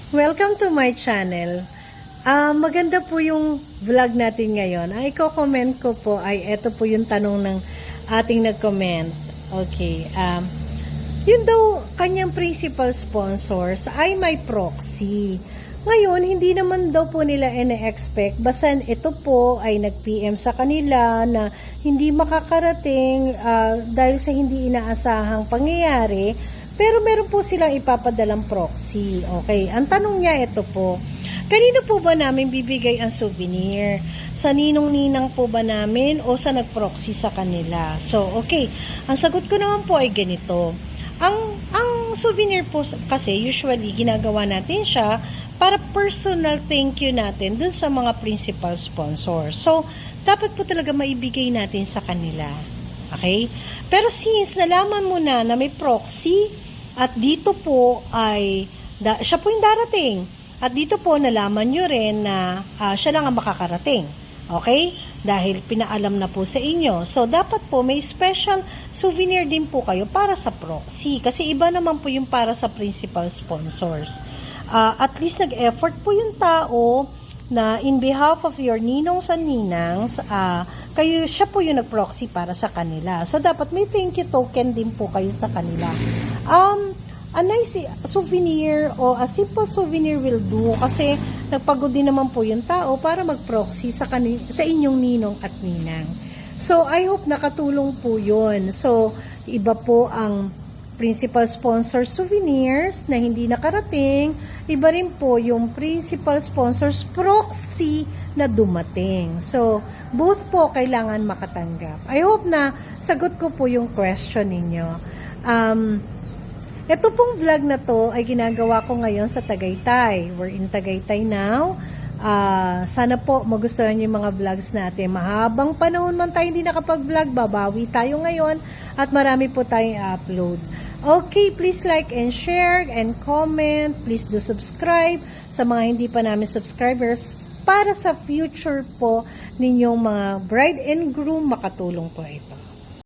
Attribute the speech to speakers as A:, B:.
A: Welcome to my channel. Maganda po yung vlog natin ngayon. Ang i-comment ko po ay eto po yung tanong ng ating nag-comment. Okay. Yun daw, kanyang principal sponsors ay may proxy. Ngayon, hindi naman daw po nila ina-expect. Basta ito po ay nag-PM sa kanila na hindi makakarating dahil sa hindi inaasahang pangyayari. Pero meron po silang ipapadalang proxy. Okay, ang tanong niya ito po. Kanino po ba namin bibigay ang souvenir? Sa ninong-ninang po ba namin o sa nag-proxy sa kanila? So, okay. Ang sagot ko naman po ay ganito. Ang souvenir po kasi usually ginagawa natin siya para personal thank you natin dun sa mga principal sponsors. So, dapat po talaga maibigay natin sa kanila. Okay? Pero since nalaman mo na may proxy, at dito po ay, siya po yung darating. At dito po nalaman nyo rin na siya lang ang makakarating. Okay? Dahil pinaalam na po sa inyo. So, dapat po may special souvenir din po kayo para sa proxy. Kasi iba naman po yung para sa principal sponsors. At least nag-effort po yung tao na in behalf of your ninongs and ninangs, siya po yung nag-proxy para sa kanila. So, dapat may thank you token din po kayo sa kanila. A nice souvenir o a simple souvenir will do kasi nagpagod din naman po yung tao para mag-proxy sa inyong ninong at ninang. So, I hope nakatulong po yun. So, iba po ang principal sponsor souvenirs na hindi nakarating. Iba rin po yung principal sponsors proxy na dumating. So, both po kailangan makatanggap. I hope na sagot ko po yung question ninyo. Ito pong vlog na to ay ginagawa ko ngayon sa Tagaytay. We're in Tagaytay now. Sana po magustuhan niyo yung mga vlogs natin. Mahabang panahon man tayo hindi nakapag-vlog, babawi tayo ngayon at marami po tayong upload. Okay, please like and share and comment. Please do subscribe sa mga hindi pa namin subscribers para sa future po ninyong mga bride and groom makatulong po ito.